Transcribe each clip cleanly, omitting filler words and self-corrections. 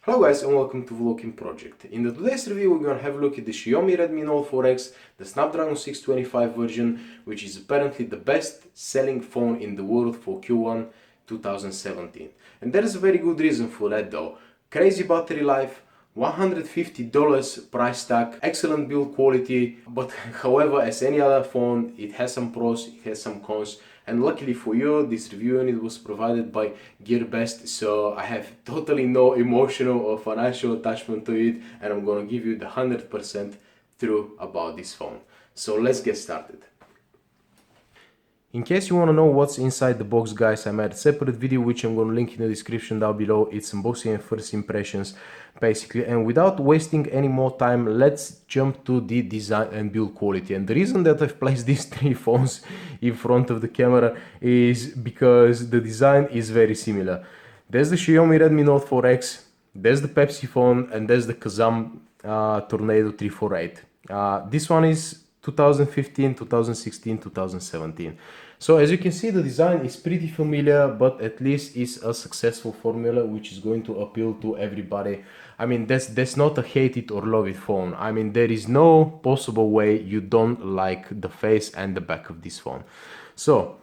Hello guys and welcome to Vlogging Project. In today's review we're gonna have a look at the Xiaomi Redmi Note 4X, the Snapdragon 625 version, which is apparently the best selling phone in the world for Q1 2017. And there is a very good reason for that though. Crazy battery life, $150 price tag, excellent build quality, but however, as any other phone, it has some pros, it has some cons, and luckily for you, this review unit was provided by GearBest, so I have totally no emotional or financial attachment to it, and I'm gonna give you the 100% true about this phone. So let's get started. In case you want to know what's inside the box, guys, I made a separate video which I'm going to link in the description down below. It's unboxing and first impressions basically, and without wasting any more time, let's jump to the design and build quality. And the reason that I've placed these three phones in front of the camera is because the design is very similar. There's the Xiaomi Redmi Note 4X, there's the Pepsi phone, and there's the Kazam Tornado 348. This one is 2015, 2016, 2017. So as you can see, the design is pretty familiar, but at least it's a successful formula which is going to appeal to everybody. I mean, that's not a hate it or love it phone. I mean, there is no possible way you don't like the face and the back of this phone. So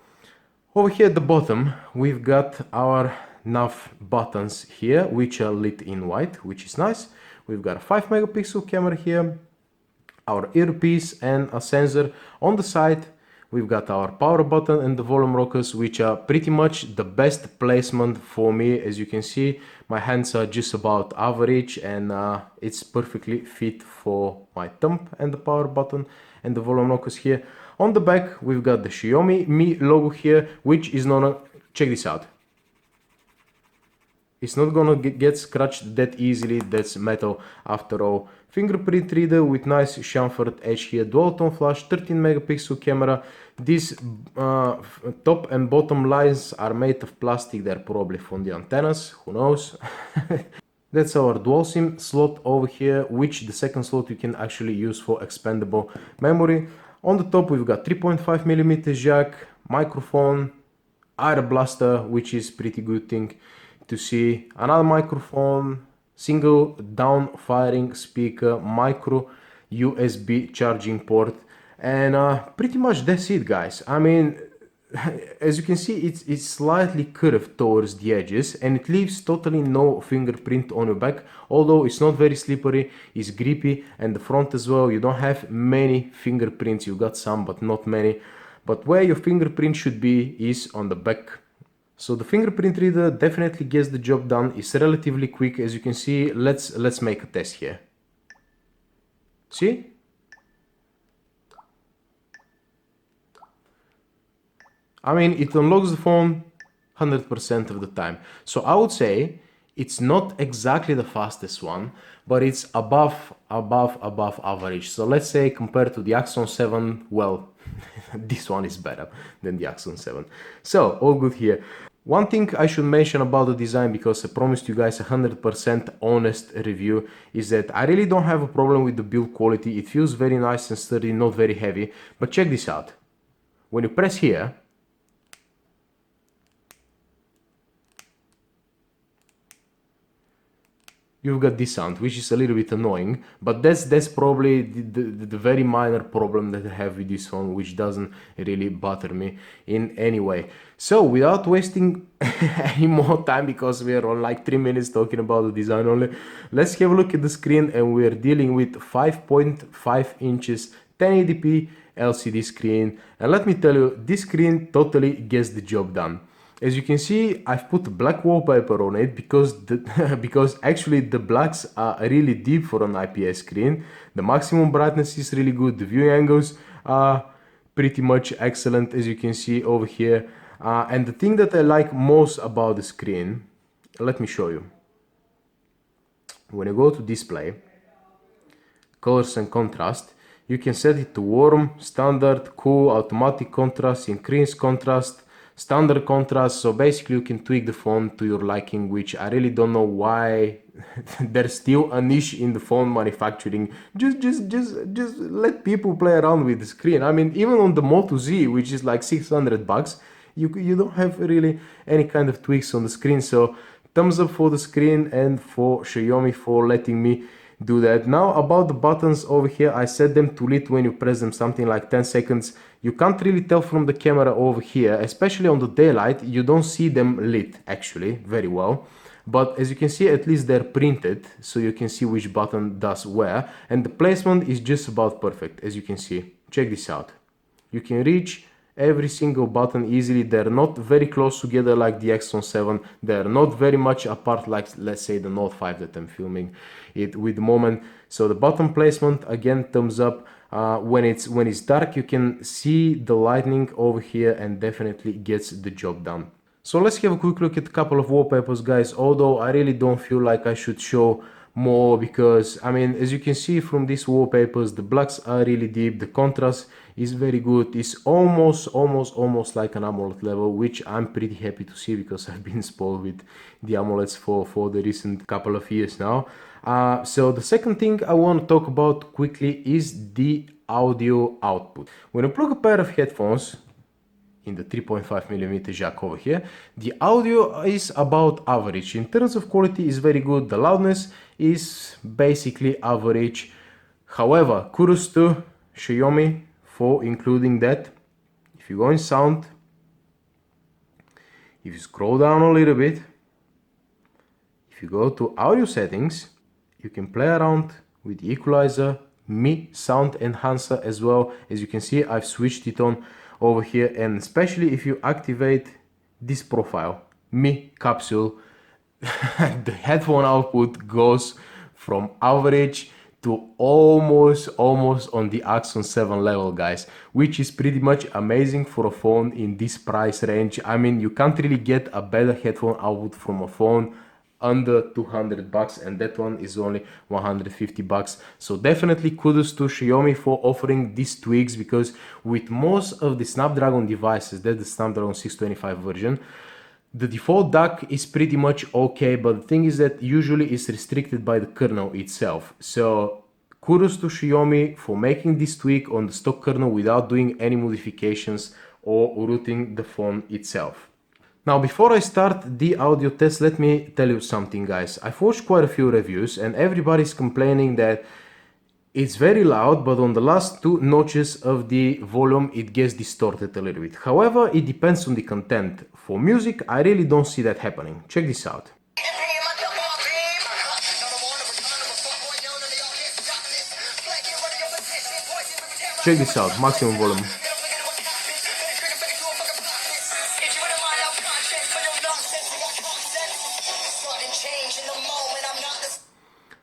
over here at the bottom, we've got our nav buttons here, which are lit in white, which is nice. We've got a 5 megapixel camera here, our earpiece and a sensor. On the side we've got our power button and the volume rockers, which are pretty much the best placement for me. As you can see, my hands are just about average, and it's perfectly fit for my thumb and the power button and the volume rockers here. On the back we've got the Xiaomi Mi logo here, which is not a, check this out, it's not gonna get scratched that easily. That's metal after all. Fingerprint reader with nice chamfered edge here, dual tone flash, 13 megapixel camera. These top and bottom lines are made of plastic. They're probably from the antennas, who knows. That's our dual SIM slot over here, which the second slot you can actually use for expandable memory. On the top we've got 3.5mm jack, microphone, air blaster, which is pretty good thing to see, another microphone, single down firing speaker, micro USB charging port, and pretty much that's it, guys. I mean, as you can see, it's slightly curved towards the edges, and it leaves totally no fingerprint on your back, although it's not very slippery, it's grippy, and the front as well, you don't have many fingerprints. You got some but not many, but where your fingerprint should be is on the back. So the fingerprint reader definitely gets the job done. It's relatively quick, as you can see. Let's make a test here. See? I mean, it unlocks the phone 100% of the time. So I would say it's not exactly the fastest one, but it's above average. So let's say compared to the Axon 7, well, this one is better than the Axon 7. So all good here. One thing I should mention about the design, because I promised you guys 100% honest review, is that I really don't have a problem with the build quality. It feels very nice and sturdy, not very heavy. But check this out. When you press here, you've got this sound, which is a little bit annoying, but that's probably the very minor problem that I have with this phone, which doesn't really bother me in any way. So without wasting any more time, because we are on like 3 minutes talking about the design only, let's have a look at the screen. And we are dealing with 5.5 inches 1080p LCD screen, and let me tell you, this screen totally gets the job done. As you can see, I've put black wallpaper on it because because actually the blacks are really deep for an IPS screen. The maximum brightness is really good. The viewing angles are pretty much excellent, as you can see over here. And the thing that I like most about the screen, let me show you. When you go to display, colors and contrast, you can set it to warm, standard, cool, automatic contrast, increase contrast, standard contrast. So basically you can tweak the phone to your liking, which I really don't know why there's still a niche in the phone manufacturing. Just let people play around with the screen. I mean, even on the Moto Z, which is like $600, you don't have really any kind of tweaks on the screen. So thumbs up for the screen and for Xiaomi for letting me do that. Now about the buttons over here, I set them to lit when you press them, something like 10 seconds. You can't really tell from the camera over here, especially on the daylight, you don't see them lit actually very well. But as you can see, at least they're printed, so you can see which button does where. And the placement is just about perfect, as you can see. Check this out. You can reach every single button easily. They're not very close together like the Exxon 7. They're not very much apart like, let's say, the Note 5 that I'm filming it with the moment. So the button placement, again, thumbs up. When it's dark, you can see the lightning over here and definitely gets the job done. So let's have a quick look at a couple of wallpapers, guys, although I really don't feel like I should show more because, I mean, as you can see from these wallpapers, the blacks are really deep, the contrast is very good, it's almost like an AMOLED level, which I'm pretty happy to see because I've been spoiled with the AMOLEDs for the recent couple of years now. So the second thing I want to talk about quickly is the audio output. When you plug a pair of headphones in the 3.5mm jack over here, the audio is about average. In terms of quality is very good, the loudness is basically average. However, kudos to Xiaomi for including that. If you go in sound, if you scroll down a little bit, if you go to audio settings, you can play around with the equalizer, Mi sound enhancer as well. As you can see, I've switched it on over here, and especially if you activate this profile, Mi capsule, the headphone output goes from average to almost on the Axon 7 level, guys, which is pretty much amazing for a phone in this price range. I mean, you can't really get a better headphone output from a phone under 200 bucks, and that one is only 150 bucks. So definitely kudos to Xiaomi for offering these tweaks, because with most of the Snapdragon devices, that's the Snapdragon 625 version, the default DAC is pretty much okay, but the thing is that usually it's restricted by the kernel itself. So kudos to Xiaomi for making this tweak on the stock kernel without doing any modifications or rooting the phone itself. Now, before I start the audio test, let me tell you something, guys. I've watched quite a few reviews and everybody's complaining that it's very loud, but on the last two notches of the volume, it gets distorted a little bit. However, it depends on the content. For music, I really don't see that happening. Check this out. Check this out, maximum volume.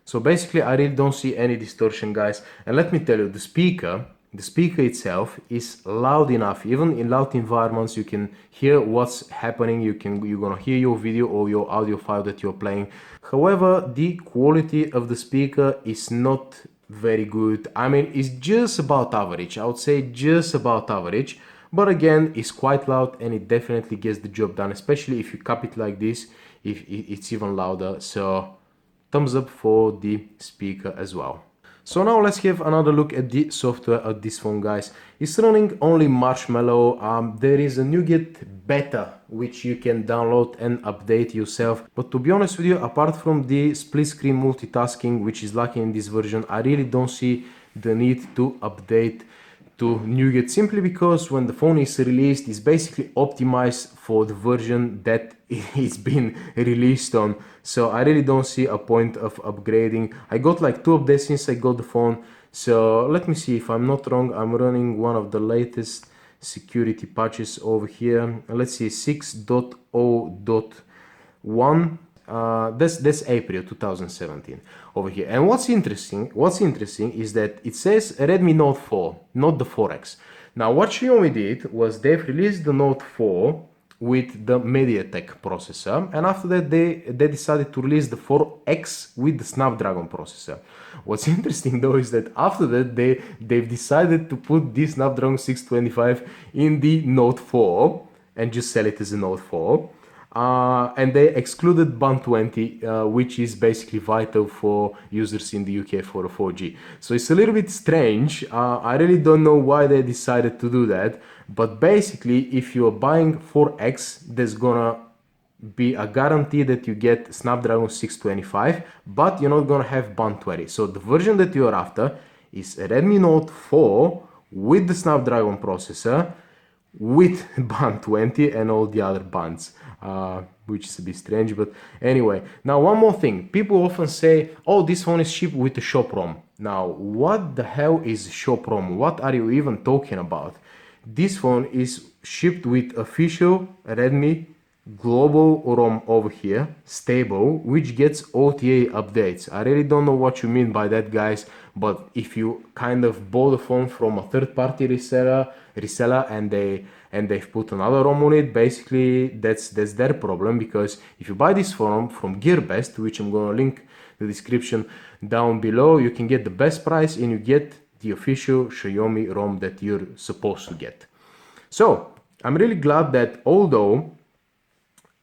So basically, I really don't see any distortion, guys. And let me tell you, the speaker itself is loud enough. Even in loud environments, you can hear what's happening. You're gonna hear your video or your audio file that you're playing. However, the quality of the speaker is not very good. I mean, it's just about average. I would say just about average. But again, it's quite loud and it definitely gets the job done, especially if you cup it like this, if it's even louder. So thumbs up for the speaker as well. So now let's have another look at the software of this phone, guys. It's running only Marshmallow. There is a NuGet beta which you can download and update yourself. But to be honest with you, apart from the split screen multitasking, which is lacking in this version, I really don't see the need to update to NuGet, simply because when the phone is released, it's basically optimized for the version that it's been released on. So I really don't see a point of upgrading. I got like 2 updates since I got the phone. So let me see if I'm not wrong. I'm running one of the latest security patches over here. Let's see, 6.0.1. That's April 2017 over here. And what's interesting is that it says Redmi Note 4, not the 4X. Now what Xiaomi did was they've released the Note 4 with the MediaTek processor, and after that they decided to release the 4X with the Snapdragon processor. What's interesting though is that after that they've decided to put this Snapdragon 625 in the Note 4 and just sell it as a Note 4. And they excluded Band 20, which is basically vital for users in the UK for a 4G. So it's a little bit strange. I really don't know why they decided to do that. But basically, if you're buying 4X, that's gonna be a guarantee that you get Snapdragon 625, but you're not gonna have Band 20. So the version that you're after is Redmi Note 4 with the Snapdragon processor, with Band 20 and all the other bands, which is a bit strange, but anyway. Now, one more thing. People often say, oh, this phone is shipped with a shop ROM. Now, what the hell is shop ROM? What are you even talking about? This phone is shipped with official Redmi global ROM over here, stable, which gets OTA updates. I really don't know what you mean by that, guys, but if you kind of bought a phone from a third-party reseller and they've put another ROM on it, basically that's their problem, because if you buy this phone from GearBest, which I'm gonna link the description down below, you can get the best price and you get the official Xiaomi ROM that you're supposed to get. So I'm really glad that although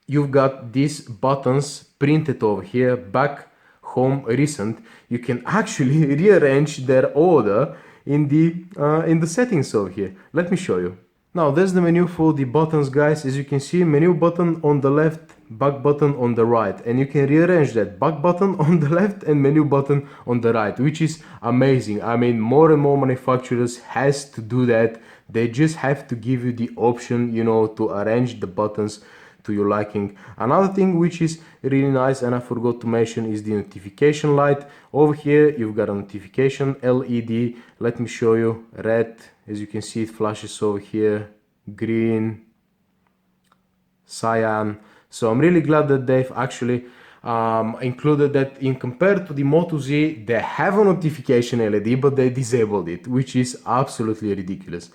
you've got these buttons printed over here, back, home, recent, you can actually rearrange their order in the settings over here. Let me show you. Now there's the menu for the buttons, guys. As you can see, menu button on the left, back button on the right, and you can rearrange that back button on the left and menu button on the right, which is amazing. I mean, more and more manufacturers has to do that. They just have to give you the option, you know, to arrange the buttons to your liking. Another thing which is really nice, and I forgot to mention, is the notification light. Over here you've got a notification LED. Let me show you. Red, as you can see, it flashes over here, green, cyan. So I'm really glad that they've actually included that. In compared to the Moto Z, they have a notification LED, but they disabled it, which is absolutely ridiculous.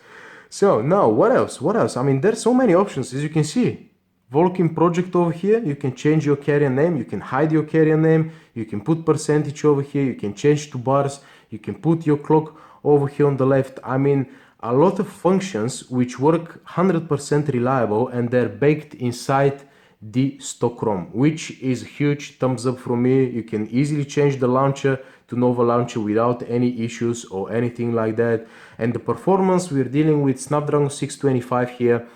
So now what else? I mean, there's so many options, as you can see. Volkin project over here, you can change your carrier name, you can hide your carrier name, you can put percentage over here, you can change to bars, you can put your clock over here on the left. I mean, a lot of functions which work 100% reliable, and they're baked inside the stock ROM, which is a huge thumbs up from me. You can easily change the launcher to Nova launcher without any issues or anything like that. And the performance, we're dealing with Snapdragon 625 here.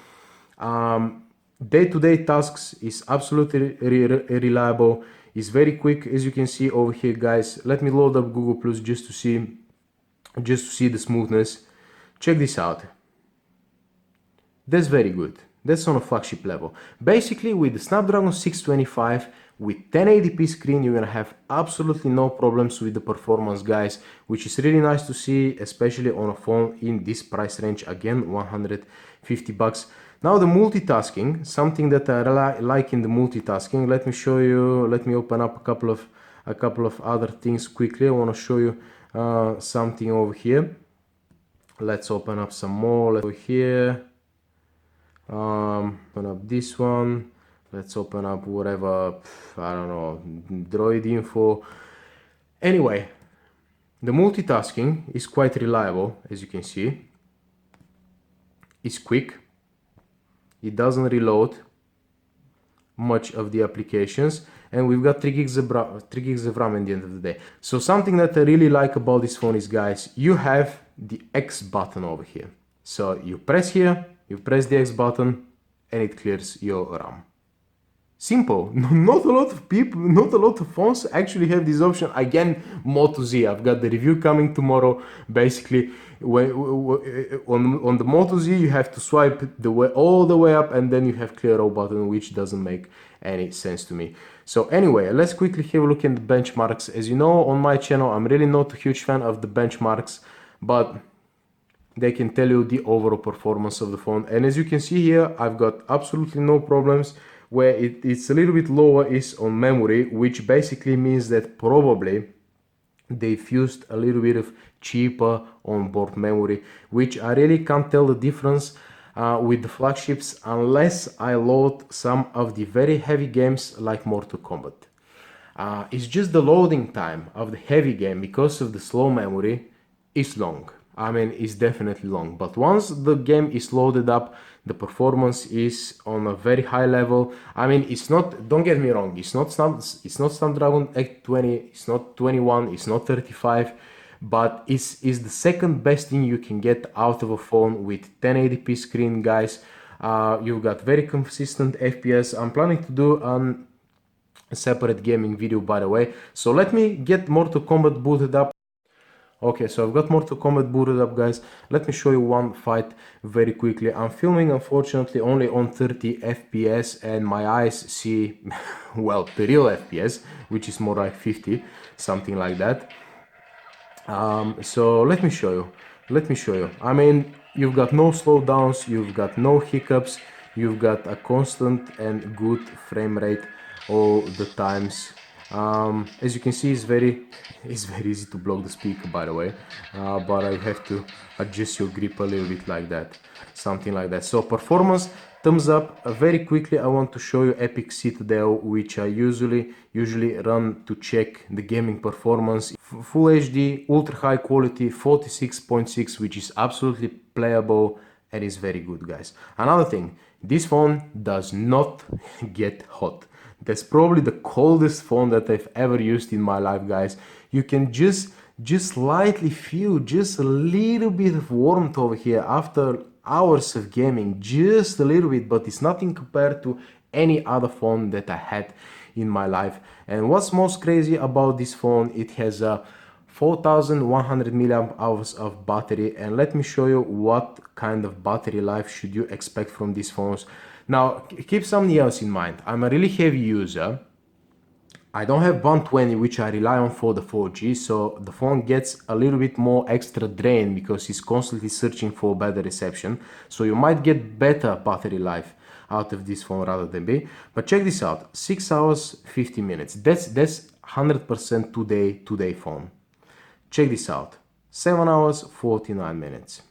Day-to-day tasks is absolutely reliable. It's very quick, as you can see over here, guys. Let me load up Google Plus just to see the smoothness. Check this out. That's very good. That's on a flagship level. Basically, with the Snapdragon 625 with 1080p screen, you're gonna have absolutely no problems with the performance, guys, which is really nice to see, especially on a phone in this price range. Again, 150 bucks. Now the multitasking, something that I like in the multitasking. Let me show you. Let me open up a couple of other things quickly. I want to show you something over here. Let's open up some more. Let's go here. Open up this one. Let's open up whatever, I don't know, Droid info. Anyway, the multitasking is quite reliable, as you can see. It's quick. It doesn't reload much of the applications, and we've got 3 gigs of RAM at the end of the day. So something that I really like about this phone is, guys, you have the X button over here. So you press here, you press the X button, and it clears your RAM. Simple. Not a lot of people, not a lot of phones actually have this option. Again, Moto Z, I've got the review coming tomorrow. Basically, on the Moto Z, you have to swipe all the way up, and then you have clear all button, which doesn't make any sense to me. So anyway, let's quickly have a look at the benchmarks. As you know, on my channel, I'm really not a huge fan of the benchmarks, but they can tell you the overall performance of the phone. And as you can see here, I've got absolutely no problems. Where it's a little bit lower is on memory, which basically means that probably they've used a little bit of cheaper onboard memory, which I really can't tell the difference with the flagships unless I load some of the very heavy games like Mortal Kombat. It's just the loading time of the heavy game, because of the slow memory, is long. I mean, it's definitely long, but once the game is loaded up, the performance is on a very high level. I mean, it's not, don't get me wrong, it's not Snapdragon 820, it's not 21, it's not 35, but it's the second best thing you can get out of a phone with 1080p screen, guys. You've got very consistent FPS. I'm planning to do a separate gaming video, by the way. So let me get Mortal Kombat booted up. Okay, so I've got Mortal Kombat booted up, guys. Let me show you one fight very quickly. I'm filming, unfortunately, only on 30 FPS, and my eyes see, well, the real FPS, which is more like 50, something like that. So let me show you. Let me show you. I mean, you've got no slowdowns, you've got no hiccups, you've got a constant and good frame rate all the times. As you can see, it's very easy to block the speaker, by the way, but I have to adjust your grip a little bit like that, something like that. So performance, thumbs up. Very quickly, I want to show you Epic Citadel, which I usually run to check the gaming performance. Full HD, ultra high quality, 46.6, which is absolutely playable and is very good, guys. Another thing, this phone does not get hot. That's probably the coldest phone that I've ever used in my life, guys. You can just slightly feel just a little bit of warmth over here after hours of gaming, just a little bit, but it's nothing compared to any other phone that I had in my life. And what's most crazy about this phone, it has a 4100 milliamp hours of battery, and let me show you what kind of battery life should you expect from these phones. Now, keep something else in mind. I'm a really heavy user. I don't have 120, which I rely on for the 4G, so the phone gets a little bit more extra drain because it's constantly searching for better reception. So you might get better battery life out of this phone rather than me. But check this out, 6 hours, 50 minutes. That's 100% today phone. Check this out, 7 hours, 49 minutes.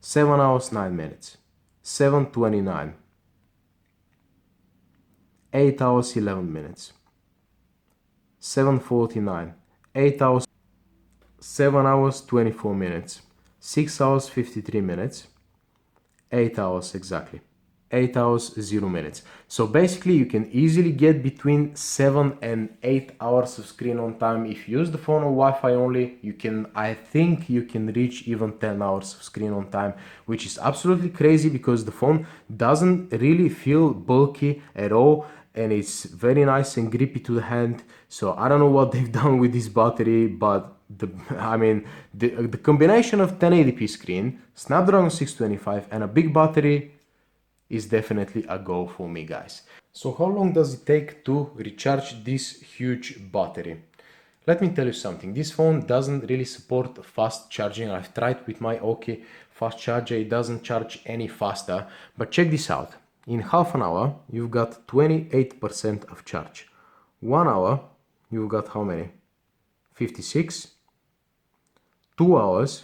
7 hours, 9 minutes. 7:29. 8 hours, 11 minutes. 7:49. 8 hours, 7 hours, 24 minutes. 6 hours, 53 minutes. 8 hours exactly. 8 hours, 0 minutes. So basically you can easily get between 7 and 8 hours of screen on time. If you use the phone on Wi-Fi only, I think you can reach even 10 hours of screen on time, which is absolutely crazy because the phone doesn't really feel bulky at all, and it's very nice and grippy to the hand. So I don't know what they've done with this battery, but the combination of 1080p screen, Snapdragon 625 and a big battery is definitely a go for me, guys. So how long does it take to recharge this huge battery? Let me tell you something, this phone doesn't really support fast charging. I've tried with my OK fast charger, it doesn't charge any faster, but check this out. In half an hour, you've got 28% of charge. 1 hour, you've got how many? 56. 2 hours,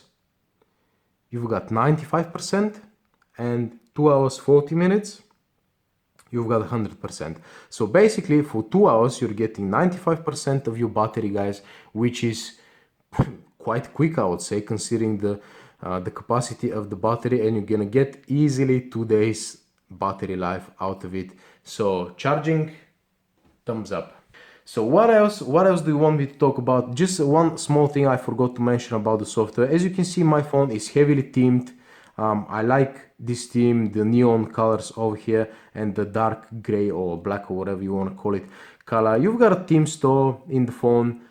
you've got 95%, and 2 hours 40 minutes, you've got 100%. So basically for 2 hours you're getting 95% of your battery, guys, which is quite quick, I would say, considering the capacity of the battery, and you're gonna get easily 2 days battery life out of it. So charging, thumbs up. So what else do you want me to talk about? Just one small thing I forgot to mention about the software. As you can see, my phone is heavily themed. I like this theme, the neon colors over here and the dark gray or black or whatever you want to call it color. You've got a theme store in the phone.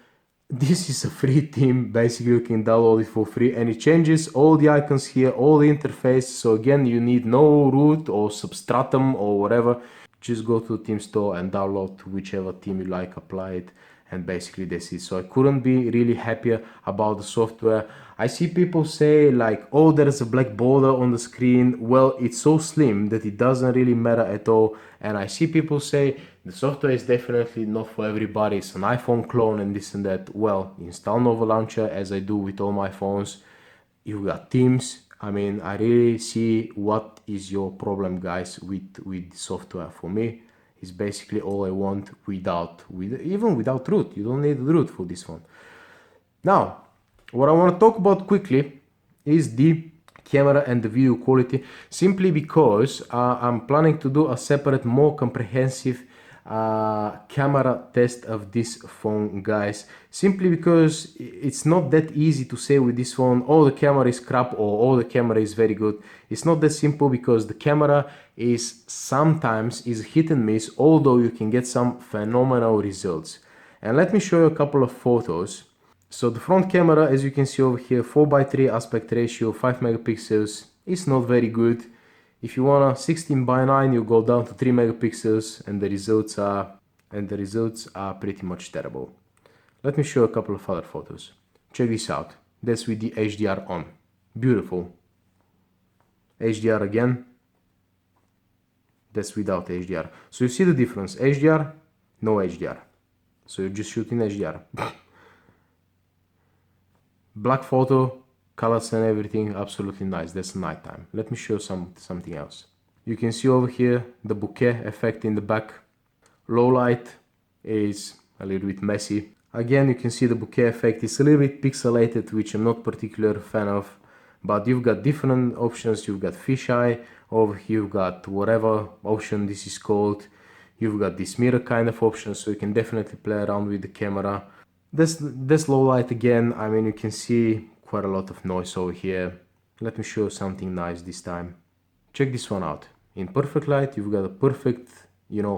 This is a free theme. Basically you can download it for free, and it changes all the icons here, all the interface. So again, you need no root or substratum or whatever. Just go to the theme store and download whichever theme you like, apply it, and basically that's it. So I couldn't be really happier about the software. I see people say like, oh, there's a black border on the screen. Well, it's so slim that it doesn't really matter at all. And I see people say the software is definitely not for everybody, it's an iPhone clone and this and that. Well, install Nova Launcher as I do with all my phones. You've got themes. I mean, I really see what is your problem, guys, with the software. For me, it's basically all I want even without root. You don't need the root for this one. Now, what I want to talk about quickly is the camera and the video quality, simply because I'm planning to do a separate, more comprehensive camera test of this phone, guys, simply because it's not that easy to say with this phone, oh, the camera is crap or oh, the camera is very good. It's not that simple, because the camera is sometimes hit and miss, although you can get some phenomenal results. And let me show you a couple of photos. So the front camera, as you can see over here, 4:3 aspect ratio, 5 megapixels, is not very good. If you want a 16:9, you go down to 3 megapixels, and the results are pretty much terrible. Let me show a couple of other photos. Check this out. That's with the HDR on. Beautiful. HDR again. That's without HDR. So you see the difference. HDR, no HDR. So you're just shooting HDR. Black photo, colors and everything, absolutely nice. That's nighttime. Let me show something else. You can see over here the bokeh effect in the back. Low light is a little bit messy. Again, you can see the bokeh effect is a little bit pixelated, which I'm not particularly a fan of. But you've got different options. You've got fisheye. Over here you've got whatever option this is called. You've got this mirror kind of option, so you can definitely play around with the camera. This low light again, I mean, you can see quite a lot of noise over here. Let me show you something nice this time. Check this one out. In perfect light, you've got a perfect,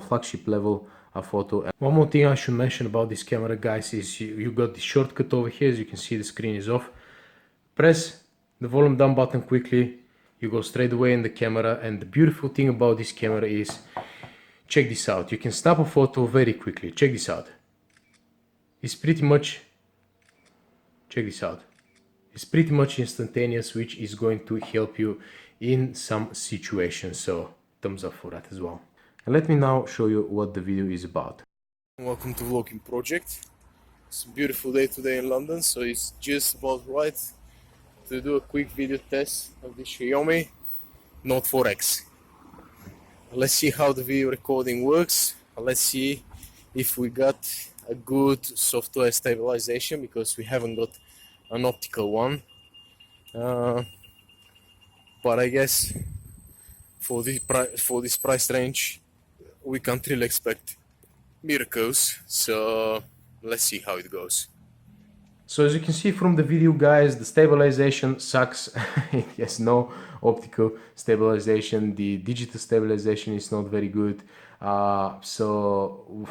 flagship level of photo. And one more thing I should mention about this camera, guys, is you got the shortcut over here. As you can see, the screen is off. Press the volume down button quickly. You go straight away in the camera. And the beautiful thing about this camera is, check this out. You can snap a photo very quickly. Check this out. It's pretty much, check this out. It's pretty much instantaneous, which is going to help you in some situations. So thumbs up for that as well. And let me now show you what the video is about. Welcome to Vlogging Project. It's a beautiful day today in London, so it's just about right to do a quick video test of the Xiaomi Note 4X. Let's see how the video recording works. Let's see if we got a good software stabilization, because we haven't got an optical one. But I guess for this price range, we can't really expect miracles. So let's see how it goes. So as you can see from the video, guys, the stabilization sucks. It has no optical stabilization. The digital stabilization is not very good. So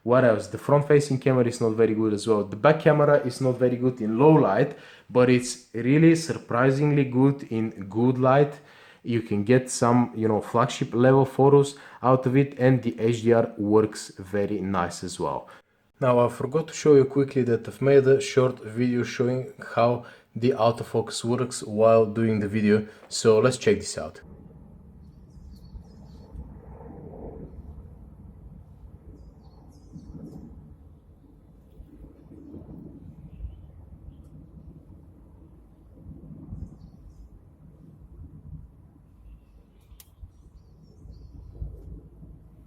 what else? The front-facing camera is not very good as well. The back camera is not very good in low light, but it's really surprisingly good in good light. You can get some, flagship level photos out of it, and the HDR works very nice as well. Now I forgot to show you quickly that I've made a short video showing how the autofocus works while doing the video. So let's check this out.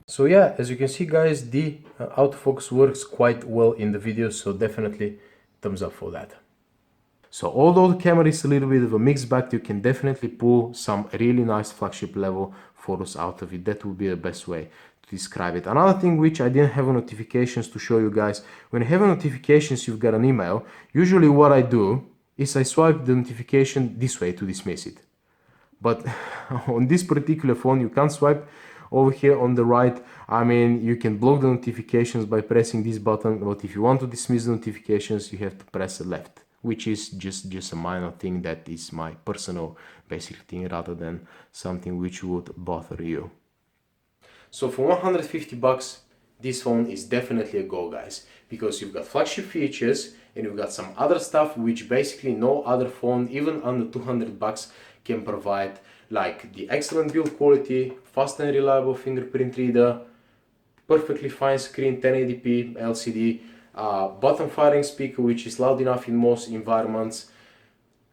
So yeah, as you can see, guys, the autofocus works quite well in the video, so definitely thumbs up for that. So although the camera is a little bit of a mixed bag, you can definitely pull some really nice flagship level photos out of it. That would be the best way to describe it. Another thing which I didn't have notifications to show you guys, when you have notifications, you've got an email. Usually what I do is I swipe the notification this way to dismiss it. But on this particular phone, you can't swipe over here on the right. I mean, you can block the notifications by pressing this button, but if you want to dismiss the notifications, you have to press the left, which is just a minor thing. That is my personal basic thing, rather than something which would bother you. So for 150 bucks, this phone is definitely a go, guys, because you've got flagship features and you've got some other stuff which basically no other phone, even under 200 bucks, can provide, like the excellent build quality, fast and reliable fingerprint reader, perfectly fine screen, 1080p LCD, bottom firing speaker which is loud enough in most environments,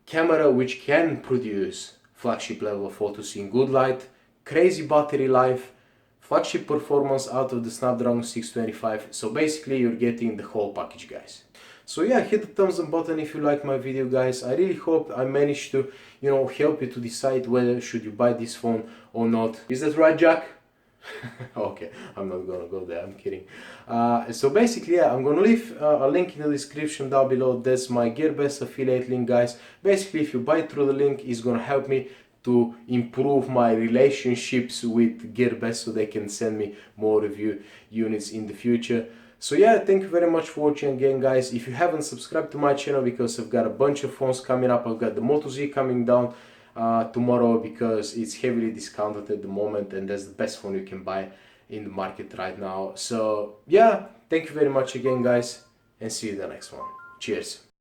camera which can produce flagship level photos in good light, crazy battery life, flagship performance out of the Snapdragon 625. So basically you're getting the whole package, guys. So yeah, hit the thumbs up button if you like my video, guys. I really hope I managed to, help you to decide whether should you buy this phone or not. Is that right, Jack? Okay, I'm not gonna go there, I'm kidding. So basically, yeah, I'm gonna leave a link in the description down below. That's my GearBest affiliate link, guys. Basically, if you buy through the link, it's gonna help me to improve my relationships with GearBest so they can send me more review units in the future. So yeah, thank you very much for watching again, guys. If you haven't subscribed to my channel, because I've got a bunch of phones coming up, I've got the Moto Z coming down tomorrow because it's heavily discounted at the moment, and that's the best phone you can buy in the market right now. So yeah, thank you very much again, guys, and see you in the next one. Cheers.